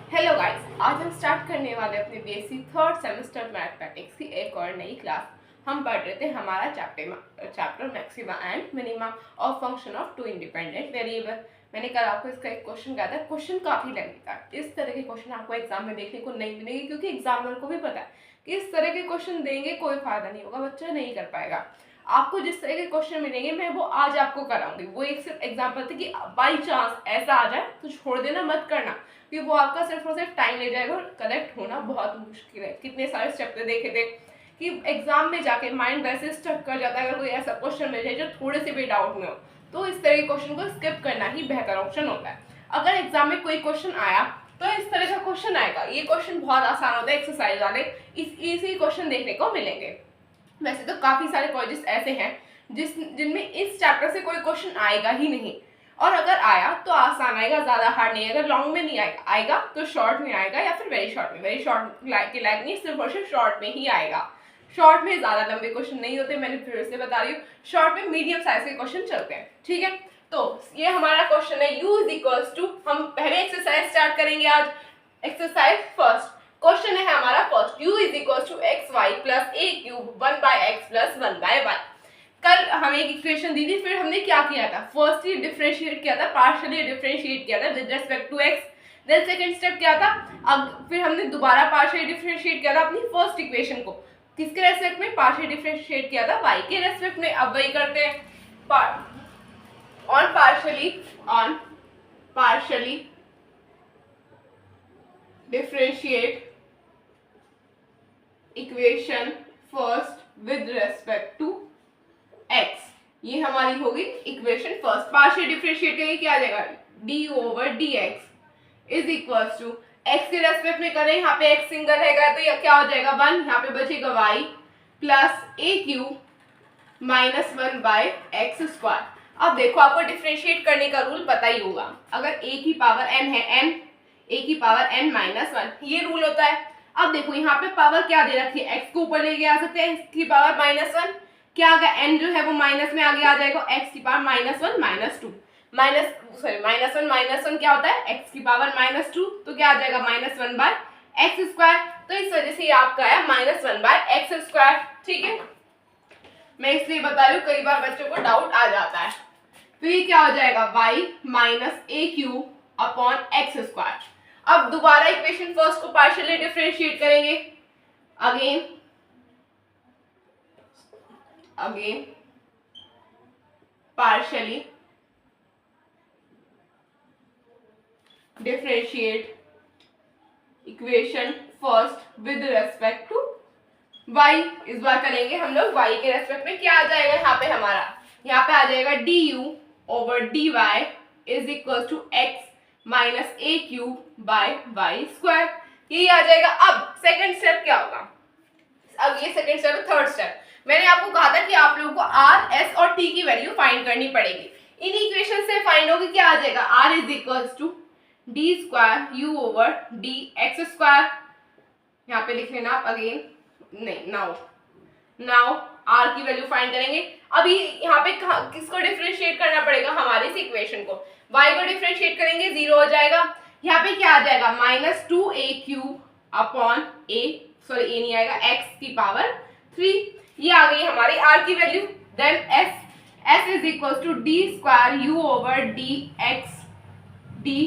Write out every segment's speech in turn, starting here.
Hello guys, आज हम start करने वाले अपने बीएससी थर्ड सेमेस्टर मैथमेटिक्स की एक और नई क्लास। हम पढ़ रहे थे हमारा chapter maxima and minima of function of two independent variable. मैंने कल आपको इसका एक क्वेश्चन कहा था, क्वेश्चन काफी लेंथी था। इस तरह के क्वेश्चन आपको एग्जाम में देखने को नहीं मिलेंगे, क्योंकि एग्जामिनर को भी पता है कि इस तरह के क्वेश्चन देंगे कोई फायदा नहीं होगा, बच्चा नहीं कर पाएगा। आपको जिस तरह के क्वेश्चन मिलेंगे मैं वो आज आपको कराऊंगी। वो एक सिर्फ एग्जाम्पल थे कि बाई चांस ऐसा आ जाए तो छोड़ देना, मत करना, कि वो आपका सिर्फ और सिर्फ टाइम ले जाएगा और करेक्ट होना बहुत मुश्किल है। कितने सारे स्टेप देखे थे कि एग्जाम में जाके माइंड वैसे स्टक कर जाता है अगर कोई ऐसा क्वेश्चन मिल जाए जो थोड़े से भी डाउट में हो। तो इस तरह के क्वेश्चन को स्किप करना ही बेहतर ऑप्शन होता है। अगर एग्जाम में कोई क्वेश्चन आया तो इस तरह का क्वेश्चन आएगा। ये क्वेश्चन बहुत आसान होता है, एक्सरसाइज वाले इसी क्वेश्चन देखने को मिलेंगे। वैसे तो काफी सारे कॉलेजेस ऐसे हैं जिनमें इस चैप्टर से कोई क्वेश्चन आएगा ही नहीं, और अगर आया तो आसान आएगा, ज्यादा हार्ड नहीं आएगा। लॉन्ग में नहीं आएगा तो शॉर्ट में आएगा, या फिर वेरी शॉर्ट में। वेरी शॉर्ट के लायक नहीं, सिर्फ और सिर्फ शॉर्ट में ही आएगा। शॉर्ट में ज्यादा लंबे क्वेश्चन नहीं होते, मैंने फिर से बता रही हूँ। शॉर्ट में मीडियम साइज के क्वेश्चन चलते हैं, ठीक है। तो ये हमारा क्वेश्चन है u इज इक्वल्स टू, हम पहले एक्सरसाइज स्टार्ट करेंगे आज। एक्सरसाइज फर्स्ट क्वेश्चन है हमारा first, u is equals to x y plus a cube 1/x plus 1/y। कल हमें एक इक्वेशन दी थी, फिर हमने क्या किया था, फर्स्टली डिफरेंशिएट किया था, पार्शियली डिफरेंशिएट किया था with respect to x। Then second step क्या था, अब फिर हमने दोबारा पार्शियली डिफरेंशिएट किया था अपनी फर्स्ट इक्वेशन को। किसके रेस्पेक्ट में, पार्शियली डिफरेंशिएट किया था y के रेस्पेक्ट में। अब वही करते हैं, on partially differentiate equation first with respect to x। ये हमारी होगी इक्वेशन फर्स्ट। पार्शियल डिफरेंशिएट करेंगे, क्या आ जाएगा, d/dx is equals to x के रेस्पेक्ट में करें, यहाँ पे x सिंगल है तो क्या हो जाएगा 1, यहाँ पे बचेगा y plus a cube minus 1/x²। अब देखो, आपको डिफरेंशिएट करने का रूल पता ही होगा। अगर a की पावर n है, a की पावर n माइनस 1, ये रूल होता है। अब देखो यहाँ पे पावर क्या दे रखी है, x को ऊपर लेके आ सकते हैं, x की पावर माइनस 1, क्या आ गया, n जो है वो माइनस में आगे आ जाएगा, x की पावर माइनस 1 माइनस 2 माइनस 1 क्या होता है, x की पावर माइनस 2, तो क्या आ जाएगा -1/x²। तो इस वजह से ये आपका है -1/x², ठीक है। मैं इसलिए बता रही हूँ, कई बार बच्चों को डाउट आ जाता है। तो ये क्या हो जाएगा, y minus a cube upon x²। अब दोबारा इक्वेशन फर्स्ट को पार्शियली डिफरेंशिएट करेंगे, again partially differentiate equation first with respect to y। इस बार करेंगे हम लोग y के रेस्पेक्ट में, क्या आ जाएगा यहाँ पे हमारा, यहाँ पे आ जाएगा du/dy is equal to x minus a cube by y²। यही आ जाएगा। अब सेकंड स्टेप क्या होगा, अब ये सेकंड स्टेप, थर्ड स्टेप। मैंने आपको कहा था कि आप लोगों को r, s और t की वैल्यू फाइंड करनी पड़ेगी। इन इक्वेशन से फाइंड होगी, क्या आ जाएगा, r is equals to d²u/dx²। यहाँ पे लिख लेना आप, अगेन नहीं, नाउ r की वैल्यू फाइंड करेंगे। अभी यहाँ पे किसको डिफरेंशिएट करना पड़ेगा, हमारी इस इक्वेशन को। y को डिफरेंशिएट करेंगे, 0 हो जाएगा। यहाँ पे क्या आ जाएगा, -2a³ अपॉन a नहीं आएगा, x की पावर 3। ये आ गई हमारी r की value. Then s is equals to d²u/dx dy,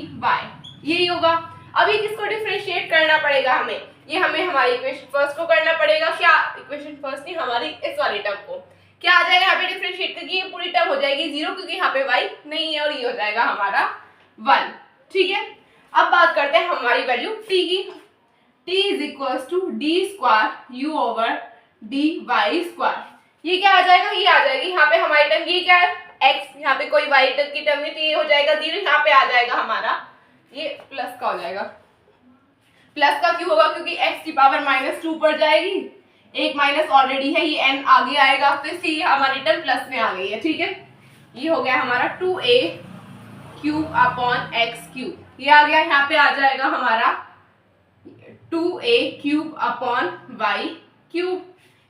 यही होगा। अभी किसको डिफरेंशिएट करना पड़ेगा हमें, ये हमें हमारी इक्वेशन फर्स्ट को करना पड़ेगा। क्या, इक्वेशन फर्स्ट नहीं, हमारी इस वाली टर्म को। क्या आ जाएगा यहाँ पे डिफरेंशिएट करके, ये पूरी टर्म हो जाएगी 0, क्योंकि यहाँ पे y नहीं है, और ये हो जाएगा हमारा 1, ठीक है। अब बात करते हैं हमारी वैल्यू t की। t is equals to d²u/dy²। ये क्या आ जाएगा, ये आ जाएगी यहाँ पे हमारी टर्म, ये क्या है x, यहाँ पे कोई y की टर्म नहीं, तो ये हो जाएगा 0। यहाँ पे आ जाएगा हमारा, ये प्लस का हो जाएगा। प्लस का क्यों होगा, क्योंकि x की पावर -2 पर जाएगी, एक माइनस ऑलरेडी है, ये n आगे आएगा, तो इसलिए हमारी टर्म प्लस में आ गई है, ठीक है। ये हो गया हमारा 2a³ अपॉन x³। ये आ गया, यहाँ पे आ जाएगा हमारा 2a³ अपॉन y³।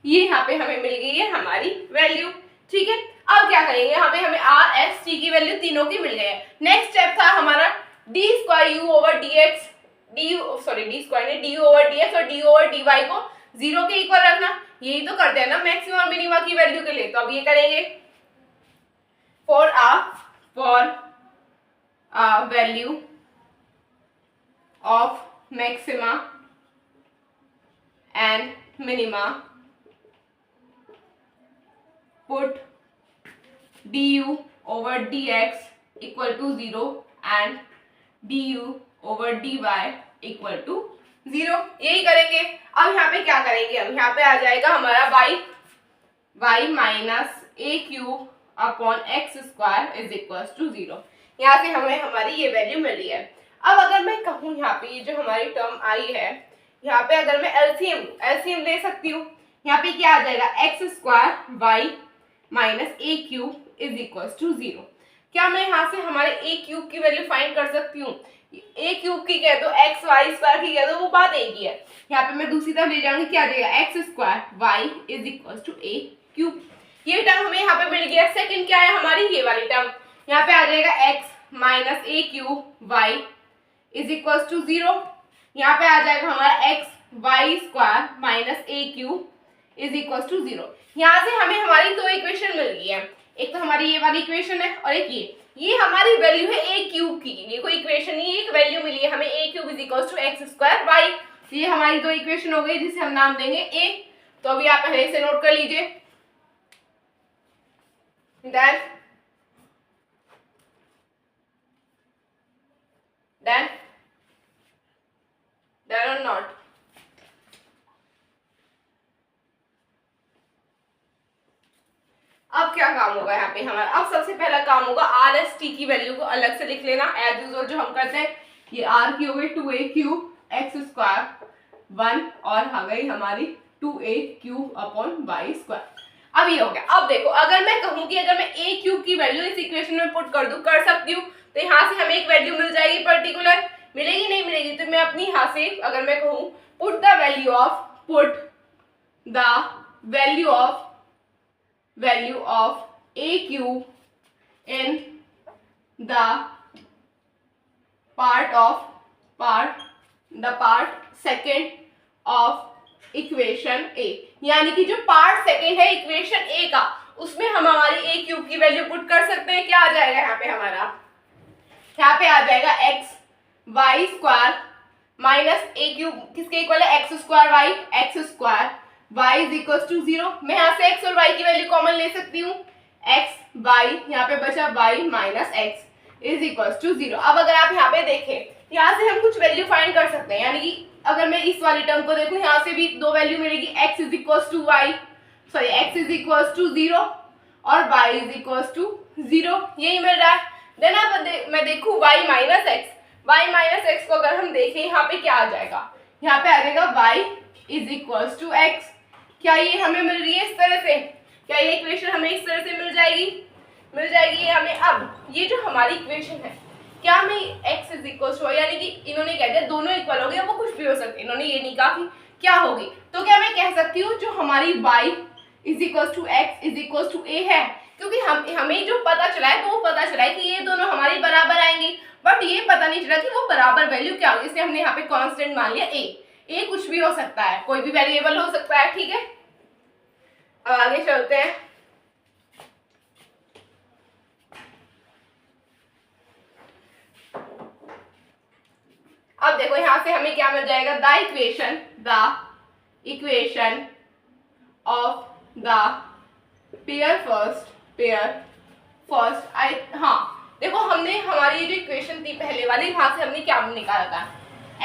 ये यहाँ पे हमें मिल गई है हमारी वैल्यू, ठीक है। अब क्या करेंगे, यहाँ पे हमें r, s, t की वैल्यू तीनों की मिल गई है। नेक्स्ट स्टेप था हमारा d²u/dx डी स्क्वायर ने डी ओवर डी एक्स और डी ओवर डी वाई को 0 के इक्वल रखना। यही तो करते हैं ना मैक्सिमम और मिनिमा की वैल्यू के लिए। तो अब ये करेंगे for a value of maxima and minima, put du over dx equal to 0 and du over dy equal to 0। यही करेंगे। अब यहाँ पे क्या करेंगे, अब यहाँ पे आ जाएगा हमारा y minus a cube upon x square is equal to 0। यहाँ से हमें हमारी ये वैल्यू मिल रही है। अब अगर मैं कहूँ यहाँ पे ये जो हमारी टर्म आई है, यहाँ पे अगर मैं एलसीएम ले सकती हूँ। यहाँ पे क्या आ जाएगा, x square y minus a cube is equal to 0। क्या मैं यहाँ से हमारे ए क्यूब की वैल्यू फाइंड कर सकती हूँ? ए क्यूब की कह दो, एक्स वाई स्क्वायर की कह दो, वो बात एक ही है। यहाँ पे मैं दूसरी तरफ ले जाऊंगी, क्या आ जाएगा, x square y is equal to a cube. ये टर्म हमें यहाँ पे मिल गया। सेकंड क्या है हमारी, ये वाली टर्म। यहाँ पे आ जाएगा x minus a cube y is equal to 0। यहाँ पे आ जाएगा हमारा x y square minus a cube is equal to 0। यहाँ से हमें हमारी दो इक्वेशन मिल गई है। एक तो हमारी ये वाली इक्वेशन है और एक ये हमारी वैल्यू है ए क्यूब की। ये कोई इक्वेशन नहीं, एक वैल्यू मिली है हमें, a cube is equal to x square y. ये हमारी दो इक्वेशन हो गई जिसे हम नाम देंगे ए। तो अभी आप पहले से नोट कर लीजिए। Done or not? अब क्या काम होगा यहाँ पे हमारा, अब सबसे पहला काम होगा आर एस टी की वैल्यू को अलग से लिख लेना एज यूजुअल जो हम करते हैं। ये आर की हो गई 2a क्यूब एक्स स्क्वायर 1 और आ गई हमारी 2a cube upon Y square. अब ये हो गया। अब देखो अगर मैं कहूँ कि अगर मैं ए क्यूब की वैल्यू इस इक्वेशन में पुट कर दूं, कर सकती हूँ, तो यहाँ से हमें एक वैल्यू मिल जाएगी पर्टिकुलर। मिलेगी नहीं मिलेगी? तो मैं अपनी यहाँ से अगर मैं कहूँ put the value of a cube in the part second of equation a, यानी कि जो पार्ट सेकेंड है इक्वेशन ए का, उसमें हम हमारी ए क्यूब की वैल्यू पुट कर सकते हैं। क्या आ जाएगा यहाँ पे हमारा, यहाँ पे आ जाएगा x y square minus a cube किसके इक्वल है, x square y, x square y is equal to 0। मैं यहाँ से एक्स और वाई की वैल्यू कॉमन ले सकती हूँ, एक्स वाई, यहाँ पे बचा y minus x is equal to 0। अब अगर आप यहाँ पे देखें, यहाँ से हम कुछ वैल्यू फाइंड कर सकते हैं, यानी कि अगर मैं इस वाली टर्म को देखूं, यहाँ से भी दो वैल्यू मिलेगी, x is equal to y, sorry x is equal to 0 और y इज इक्वल टू 0, यही मिल रहा है। देन अब मैं देखूं y माइनस एक्स को अगर हम देखें, यहाँ पे क्या आ जाएगा, यहाँ पे आ जाएगा y is equal to x. क्या ये हमें मिल रही है इस तरह से? क्या ये इक्वेशन हमें इस तरह से मिल जाएगी हमें। अब ये जो हमारी इक्वेशन है, क्या हमें x इज इक्वल टू, यानी कि इन्होंने कह दिया दोनों इक्वल हो गए, वो कुछ भी हो सकते हैं, इन्होंने ये नहीं कहा कि क्या होगी। तो क्या मैं कह सकती हूँ जो हमारी y is equal to x is equal to a है, क्योंकि हमें जो पता चला है, तो वो पता चला है कि ये दोनों हमारी बराबर आएंगी, बट ये पता नहीं चला कि वो बराबर वैल्यू क्या होगी, इसलिए हमने यहाँ पे कांस्टेंट मान लिया ए कुछ भी हो सकता है, कोई भी वेरिएबल हो सकता है, ठीक है। अब आगे चलते हैं। अब देखो यहाँ से हमें क्या मिल जाएगा, the equation of the pair first देखो हमने हमारी जो इक्वेशन थी पहले वाली, वहां से हमने क्या निकाला था,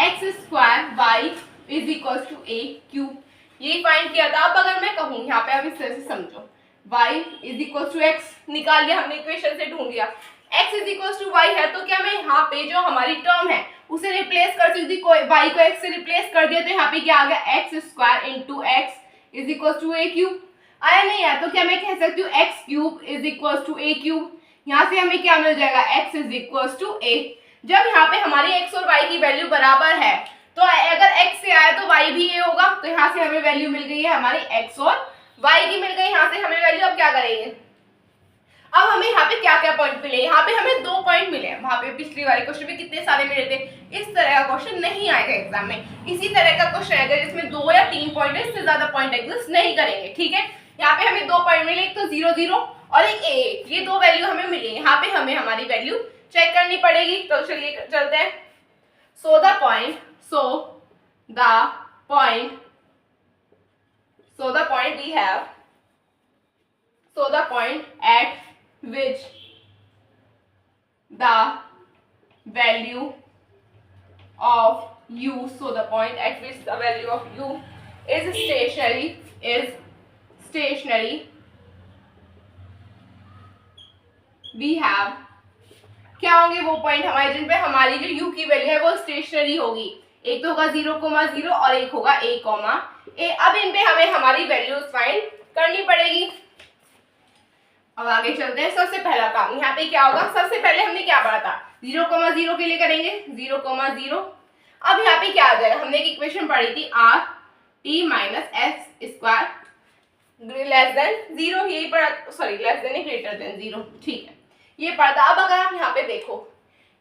x square y is equal to a cube, ये फाइंड किया था। अब अगर मैं कहूँ यहाँ पे, अब इस तरह से समझो, y is equal to x निकाल लिया हमने, इक्वेशन से ढूंढ लिया, x is equal to y है, तो क्या मैं यहाँ पे जो हमारी टर्म है उसे रिप्लेस कर सकती हूँ, y को x से रिप्लेस कर दिया, तो यहाँ पे क्या आ गया, x square into x is equal to a cube. आया नहीं आया? तो क्या मैं कह सकती हूँ x cube is equal to a cube. यहाँ से हमें क्या मिल जाएगा, x is equal to a. जब यहाँ पे हमारी x और y की वैल्यू बराबर है, तो अगर x से आया तो y भी a होगा, तो यहाँ से हमें वैल्यू मिल गई है हमारी x और y की मिल गई, यहाँ से हमें वैल्यू। अब क्या करेंगे, अब हमें यहाँ पे क्या क्या पॉइंट मिले, यहाँ पे हमें 2 पॉइंट मिले हैं, वहां पे पिछली वाले क्वेश्चन में कितने सारे मिले थे। इस तरह का क्वेश्चन नहीं आएगा एग्जाम में, इसी तरह का क्वेश्चन आएगा जिसमें 2 या 3 पॉइंट है, इससे ज्यादा पॉइंट एग्जिस्ट नहीं करेंगे, ठीक है। यहाँ पे हमें 2 पॉइंट मिले, एक तो 0 0 और एक a, ये 2 वैल्यू हमें मिली। यहाँ पे हमें हमारी वैल्यू चेक करनी पड़ेगी, तो चलिए चलते हैं। So the point we have, so the point at which the value of u, so the point at which the value of u is stationary, we have, क्या होंगे वो पॉइंट हमारे जिन पे हमारी जो u की वैल्यू है वो स्टेशनरी होगी। एक तो होगा 0,0 और एक होगा a, अब इन पे हमें हमारी वैल्यूज फाइंड करनी पड़ेगी। अब आगे चलते हैं। सबसे पहला काम यहाँ पे क्या होगा, सबसे पहले हमने क्या पढ़ा था, 0,0 के लिए करेंगे 0,0। अब यहाँ पे क्या आ जाएगा, हमने एक इक्वेशन पढ़ी थी r t minus s square less than 0, यही पढ़ा, sorry less than greater than 0, ठीक है, ये पढ़ा था। अब अगर आप यहाँ पे देखो,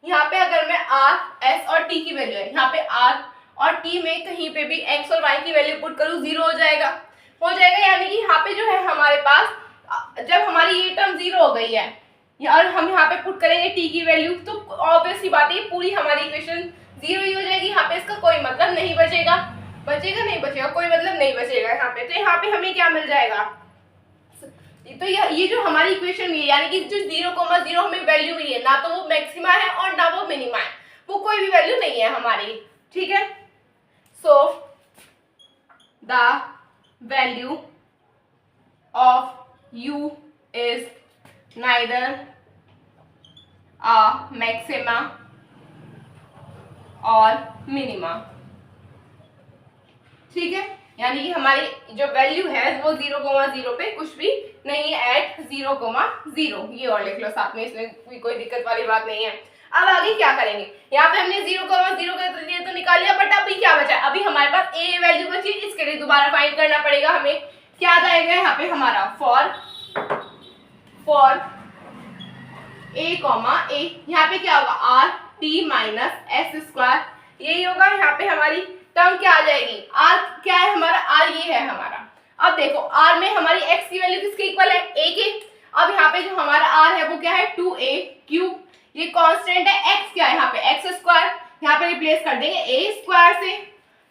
यहाँ पे अगर मैं r s और t की वैल्यू है, यहाँ पे r और t में कहीं पे भी x और y की वैल्यू पुट करूँ 0 हो जाएगा, यानी कि यहाँ पे जो है हमारे पास, जब हमारी ये टर्म 0 हो गई है और हम यहाँ पे पुट करेंगे t की वैल्यू, तो ऑब्वियस सी बात है पूरी हमारी इक्वेशन 0 ही हो जाएगी। यहाँ पे इसका कोई मतलब नहीं बचेगा, कोई मतलब नहीं बचेगा यहाँ पे। तो यहाँ पे हमें क्या मिल जाएगा, तो ये जो हमारी इक्वेशन है, यानी कि जो 0,0 हमें वैल्यू मिली है, ना तो वो मैक्सिमा है और ना वो मिनिमा है, वो कोई भी वैल्यू नहीं है हमारी, ठीक है। So the value of u is neither a maxima और मिनिमा, ठीक है, यानी कि हमारी जो वैल्यू है वो 0,0 पे कुछ भी नहीं है, एट 0,0, ये और लिख लो साथ में, इसमें भी कोई दिक्कत वाली बात नहीं है। अब आगे क्या करेंगे, यहाँ पे हमने 0,0 के लिए तो निकाल लिया, बट अभी क्या बचा, अभी हमारे पास a वैल्यू बची, इसके लिए दोबारा फाइंड करना पड़ेगा हमें। क्या आ जाएगा यहाँ पे हमारा, फॉर a, यहाँ पे क्या होगा, r t minus s square, यही होगा। यहाँ पे हमारी टर्म क्या आ जाएगी, r क्या है हमारा, r ये है हमारा। अब देखो r में हमारी x की वैल्यू किसके इक्वल है, a के। अब यहाँ पे जो हमारा r है वो क्या है, 2a क्यूब, ये कांस्टेंट है, x क्या है यहाँ पे, x स्क्वायर, यहाँ पे रिप्लेस कर देंगे a स्क्वायर से,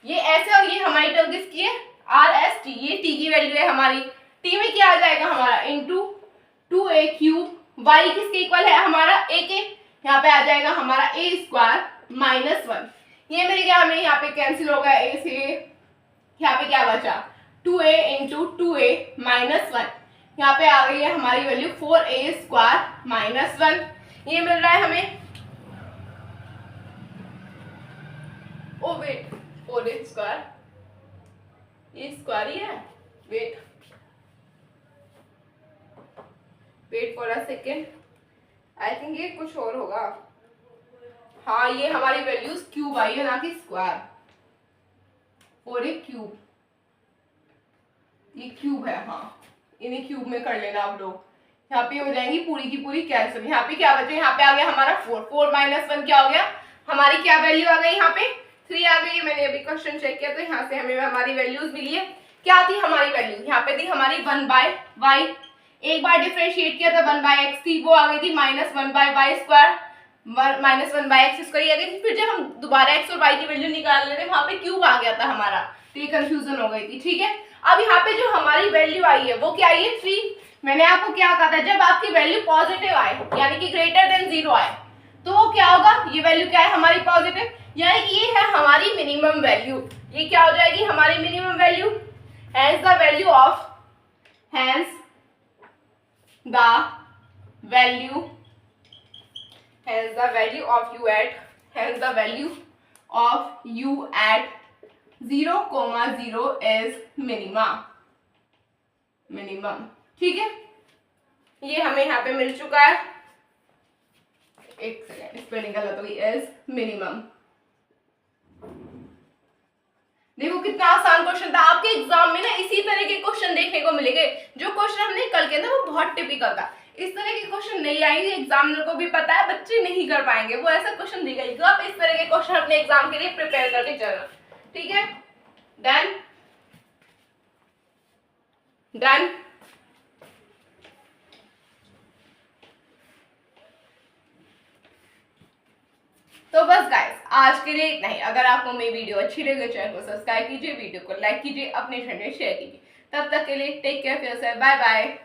ये ऐसे, और ये हमारी टर्म किसकी है, r s t, ये t की वैल्यू है हमारी। t में क्या आ जाएगा हमारा, इंटू 2a क्यूब, y किसके इक्वल है हमारा, a के, यहाँ पे आ जाएगा हमारा a स्क्वायर माइनस 1, ये मेरे क्या, हमें यहाँ पे कैंसिल होगा a से, यहाँ पे क्या बचा, 2a इंटू 2a माइनस 1, यहाँ पे आ गई है हमारी वैल्यू 4a स्क्वायर माइनस 1, ये मिल रहा है हमें। ओ वेट, 4a स्क्वायर, ये स्क्वायर ही है, wait for a second, I think ये कुछ और होगा, हाँ ये हमारी वैल्यूज क्यूब आई है ना कि स्क्वायर, 4a क्यूब, ये क्यूब है, हाँ इन्हें क्यूब में कर लेना आप लोग। यहाँ पे हो जाएंगी पूरी की पूरी कैंसिल, यहाँ पे क्या बचे, यहाँ पे आ गया हमारा 4 माइनस 1 क्या हो गया, हमारी क्या वैल्यू आ गई, यहाँ पे 3 आ गई। मैंने अभी क्वेश्चन चेक किया तो यहाँ से हमें हमारी वैल्यूज मिली है। क्या थी हमारी वैल्यू, यहाँ पे थी हमारी 1/y, एक बार डिफरेंशिएट किया था 1/x थी, वो आ गई थी -1/y स्क्वायर, -1/x स्क्वायर आ गई थी। फिर जब हम दोबारा x और y की वैल्यू निकाल रहे थे, वहां पे क्यूब आ गया था हमारा, तो ये कंफ्यूजन हो गई थी, ठीक है। अब यहाँ पे जो हमारी वैल्यू आई है वो क्या आई है, 3। मैंने आपको क्या कहा था, जब आपकी वैल्यू पॉजिटिव आए, यानी कि ग्रेटर देन 0 आए, तो वो क्या होगा, ये वैल्यू क्या है हमारी पॉजिटिव, यानी कि ये है हमारी मिनिमम वैल्यू, ये क्या हो जाएगी हमारी minimum value. Hence the value of u at 0,0 is minimum, ठीक है, ये हमें यहाँ पे मिल चुका है। एक सेकेंड, स्पेलिंग गलत हुई, इज मिनिमम। देखो कितना आसान क्वेश्चन था, आपके एग्जाम में ना इसी तरह के क्वेश्चन देखने को मिलेंगे। जो क्वेश्चन हमने कल के ना वो बहुत टिपिकल था, इस तरह के क्वेश्चन नहीं आएंगे, एग्जामिनर को भी पता है बच्चे नहीं कर पाएंगे, वो ऐसा क्वेश्चन देगा ही। तो आप इस तरह के क्वेश्चन अपने एग्जाम के लिए प्रिपेयर करके चलना, ठीक है। Done done. तो बस गाइस आज के लिए इतना ही। अगर आपको मेरी वीडियो अच्छी लगे चैनल को सब्सक्राइब कीजिए, वीडियो को लाइक कीजिए, अपने फ्रेंड में शेयर कीजिए। तब तक के लिए टेक केयर, बाय बाय।